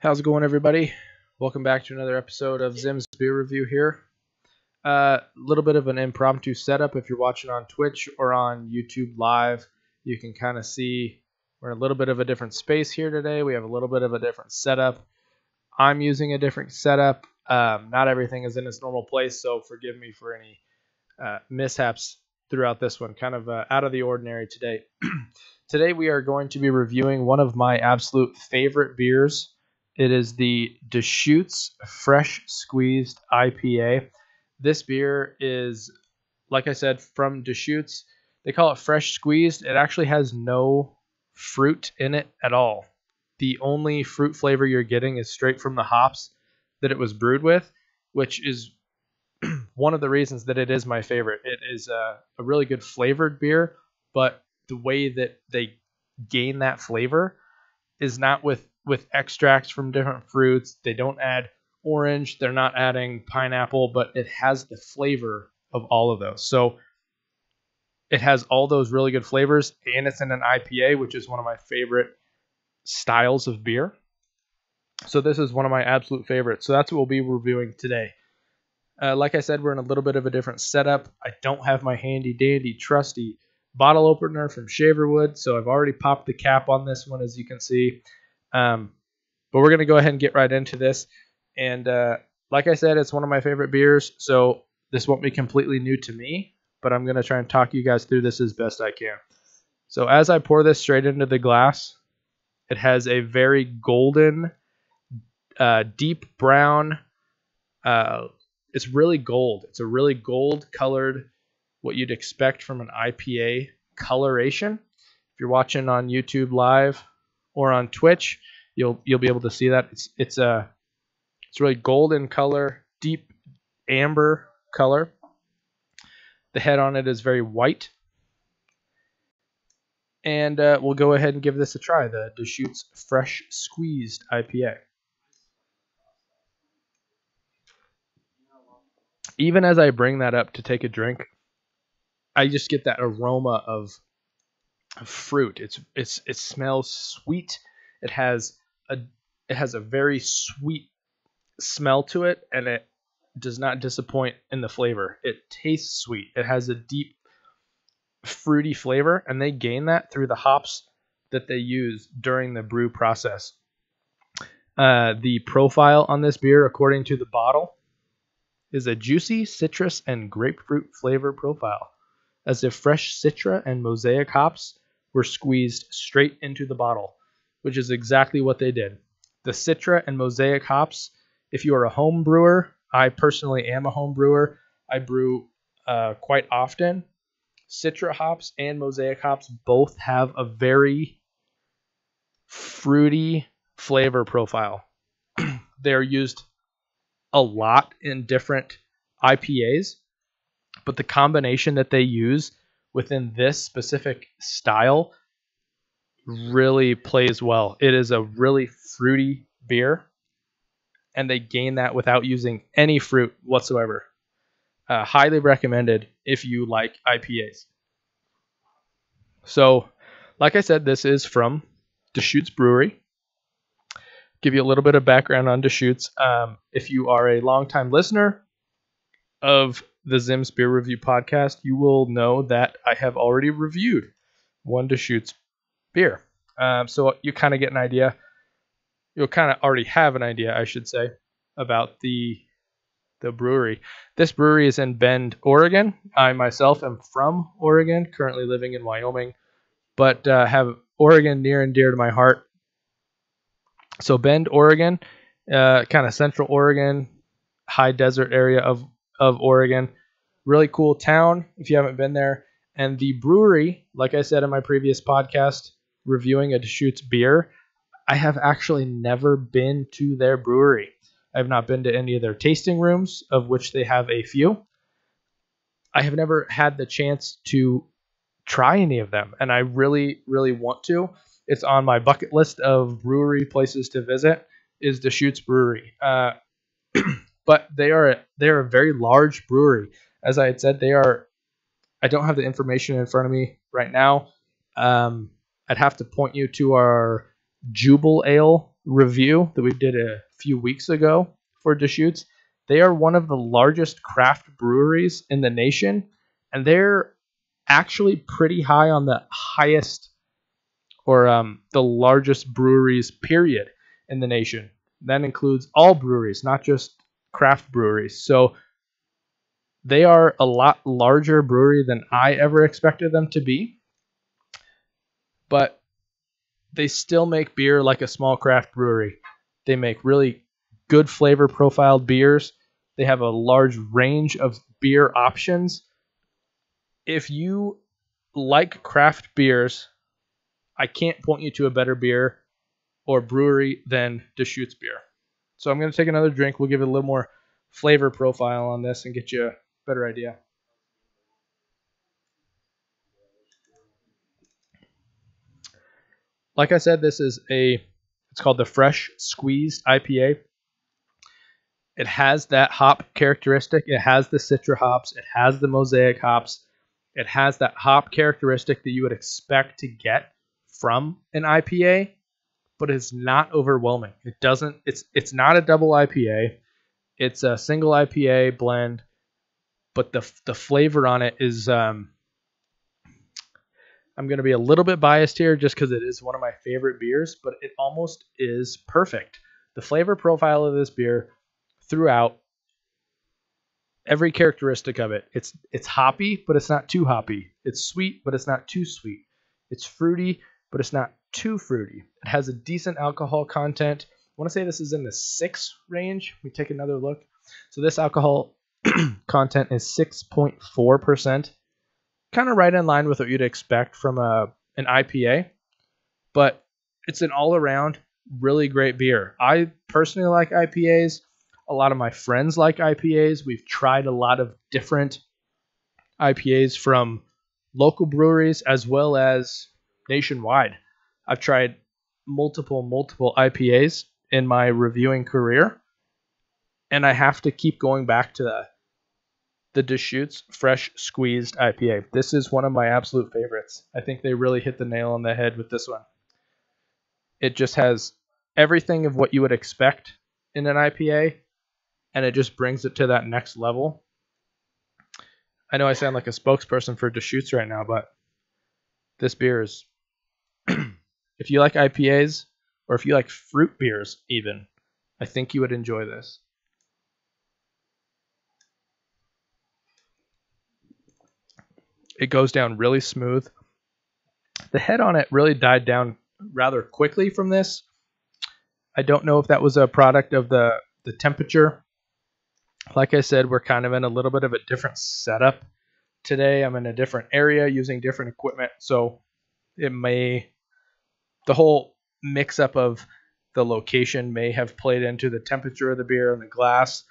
How's it going, everybody? Welcome back to another episode of Zim's Beer Review here. A little bit of an impromptu setup. If you're watching on Twitch or on YouTube Live, you can kind of see we're in a little bit of a different space here today. We have a little bit of a different setup. I'm using a different setup. Not everything is in its normal place, so forgive me for any mishaps throughout this one. Kind of out of the ordinary today. Today we are going to be reviewing one of my absolute favorite beers. It is the Deschutes Fresh Squeezed IPA. This beer is, like I said, from Deschutes. They call it fresh squeezed. It actually has no fruit in it at all. The only fruit flavor you're getting is straight from the hops that it was brewed with, which is one of the reasons that it is my favorite. It is a really good flavored beer, but the way that they gain that flavor is not with extracts from different fruits. They don't add orange. They're not adding pineapple, but it has the flavor of all of those. So it has all those really good flavors, and it's in an IPA, which is one of my favorite styles of beer. So this is one of my absolute favorites. So that's what we'll be reviewing today. Like I said, we're in a little bit of a different setup. I don't have my handy dandy trusty bottle opener from Shaverwood, so I've already popped the cap on this one, as you can see. But we're going to go ahead and get right into this. And like I said, it's one of my favorite beers, so this won't be completely new to me, but I'm going to try and talk you guys through this as best I can. So as I pour this straight into the glass, it has a very golden, deep brown, it's really gold. It's a really gold colored, what you'd expect from an IPA coloration. If you're watching on YouTube Live or on Twitch, you'll be able to see that. It's really golden color, deep amber color. The head on it is very white. And we'll go ahead and give this a try, the Deschutes Fresh Squeezed IPA. Even as I bring that up to take a drink, I just get that aroma of fruit. It smells sweet. It has a very sweet smell to it, and it does not disappoint in the flavor. It tastes sweet. It has a deep fruity flavor, and they gain that through the hops that they use during the brew process. The profile on this beer, according to the bottle, is a juicy citrus and grapefruit flavor profile, as if fresh Citra and Mosaic hops were squeezed straight into the bottle, which is exactly what they did. The Citra and Mosaic hops, if you are a home brewer, I personally am a home brewer. I brew quite often. Citra hops and Mosaic hops both have a very fruity flavor profile. They are used a lot in different IPAs, but the combination that they use within this specific style really plays well. It is a really fruity beer, and they gain that without using any fruit whatsoever. Highly recommended if you like IPAs. So, like I said, this is from Deschutes Brewery. Give you a little bit of background on Deschutes. If you are a longtime listener of the Zim's Beer Review podcast, you will know that I have already reviewed one Deschutes beer. So you kind of get an idea. You'll kind of already have an idea, I should say, about the brewery. This brewery is in Bend, Oregon. I myself am from Oregon, currently living in Wyoming, but have Oregon near and dear to my heart. So Bend, Oregon, kind of central Oregon, high desert area of Oregon. Really cool town if you haven't been there. And the brewery, like I said in my previous podcast, reviewing a Deschutes beer, I have actually never been to their brewery. I have not been to any of their tasting rooms, of which they have a few. I have never had the chance to try any of them, and I really, really want to. It's on my bucket list of brewery places to visit, is Deschutes Brewery. But they are a very large brewery. As I had said, I don't have the information in front of me right now. I'd have to point you to our Jubal Ale review that we did a few weeks ago for Deschutes, they are one of the largest craft breweries in the nation, and they're actually pretty high on the highest or the largest breweries, period, in the nation. That includes all breweries, not just craft breweries. So they are a lot larger brewery than I ever expected them to be, but they still make beer like a small craft brewery. They make really good flavor profiled beers. They have a large range of beer options. If you like craft beers, I can't point you to a better beer or brewery than Deschutes beer. So I'm going to take another drink. We'll give it a little more flavor profile on this and get you a better idea. Like I said, it's called the Fresh Squeezed IPA. It has that hop characteristic. It has the Citra hops. It has the Mosaic hops. It has that hop characteristic that you would expect to get from an IPA, but it's not overwhelming. It's not a double IPA. It's a single IPA blend, but the flavor on it is I'm going to be a little bit biased here just because it is one of my favorite beers, but it almost is perfect. The flavor profile of this beer throughout, every characteristic of it. It's hoppy, but it's not too hoppy. It's sweet, but it's not too sweet. It's fruity, but it's not too fruity. It has a decent alcohol content. I want to say this is in the 6 range. We take another look. So this alcohol content is 6.4%. Kind of right in line with what you'd expect from an IPA, but it's an all-around really great beer. I personally like IPAs. A lot of my friends like IPAs. We've tried a lot of different IPAs from local breweries as well as nationwide. I've tried multiple IPAs in my reviewing career, and I have to keep going back to the Deschutes Fresh Squeezed IPA. This is one of my absolute favorites. I think they really hit the nail on the head with this one. It just has everything of what you would expect in an IPA, and it just brings it to that next level. I know I sound like a spokesperson for Deschutes right now, but this beer is, if you like IPAs, or if you like fruit beers even, I think you would enjoy this. It goes down really smooth. The head on it really died down rather quickly from this. I don't know if that was a product of the temperature. Like I said, we're kind of in a little bit of a different setup today. I'm in a different area using different equipment, so the whole mix-up of the location may have played into the temperature of the beer and the glass,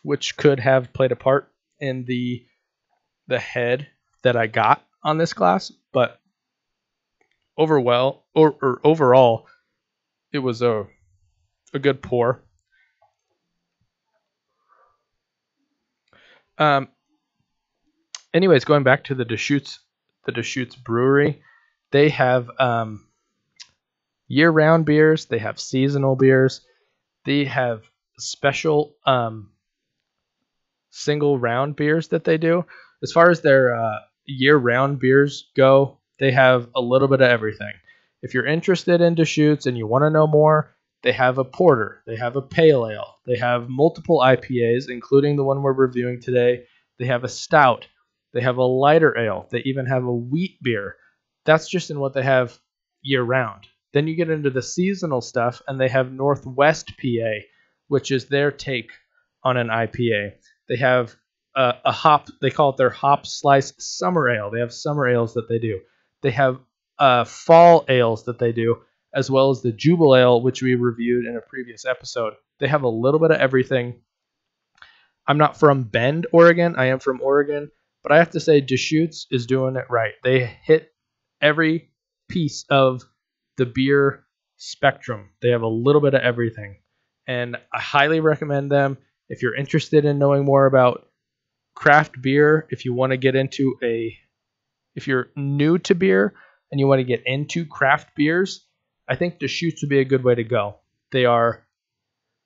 which could have played a part in the head that I got on this glass, but overall, it was a good pour. Anyways, going back to the Deschutes brewery, they have year-round beers. They have seasonal beers. They have special single round beers that they do. As far as their year-round beers go, they have a little bit of everything. If you're interested in Deschutes and you want to know more, they have a porter, they have a pale ale, they have multiple IPAs, including the one we're reviewing today. They have a stout, they have a lighter ale, they even have a wheat beer. That's just in what they have year-round. Then you get into the seasonal stuff, and they have Northwest PA, which is their take on an IPA. They have a hop, they call it their hop slice summer ale. They have summer ales that they do. They have fall ales that they do, as well as the Jubile Ale, which we reviewed in a previous episode. They have a little bit of everything. I'm not from Bend, Oregon. I am from Oregon, but I have to say Deschutes is doing it right. They hit every piece of the beer spectrum. They have a little bit of everything, and I highly recommend them if you're interested in knowing more about craft beer. If you're new to beer and you want to get into craft beers, I think Deschutes would be a good way to go. They are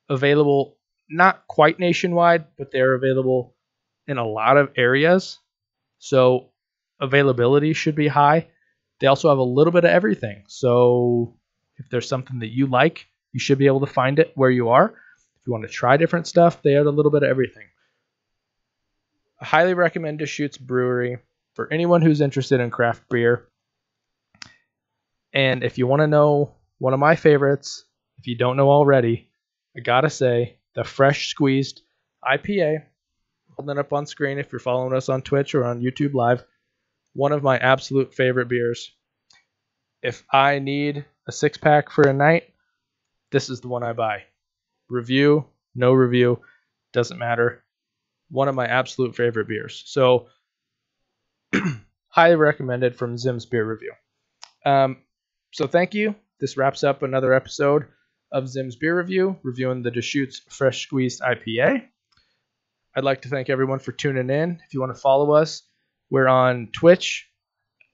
available not quite nationwide, but they're available in a lot of areas. So availability should be high. They also have a little bit of everything. So if there's something that you like, you should be able to find it where you are. If you want to try different stuff, they have a little bit of everything. I highly recommend Deschutes Brewery for anyone who's interested in craft beer. And if you want to know one of my favorites, if you don't know already, I gotta say the fresh squeezed IPA, holding it up on screen if you're following us on Twitch or on YouTube Live, one of my absolute favorite beers. If I need a 6-pack for a night, this is the one I buy. Review, no review, doesn't matter. One of my absolute favorite beers. So, highly recommended from Zim's Beer Review. So thank you. This wraps up another episode of Zim's Beer Review, reviewing the Deschutes Fresh Squeezed IPA. I'd like to thank everyone for tuning in. If you want to follow us, we're on Twitch.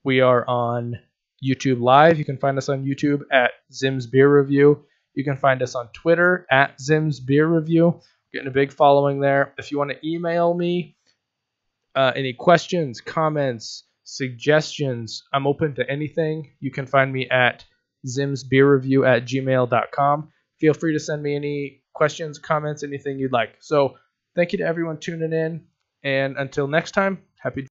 We are on YouTube Live. You can find us on YouTube at Zim's Beer Review. You can find us on Twitter at Zim's Beer Review. We're getting a big following there. If you want to email me any questions, comments, suggestions, I'm open to anything. You can find me at zimsbeerreview@gmail.com. Feel free to send me any questions, comments, anything you'd like. So thank you to everyone tuning in. And until next time, happy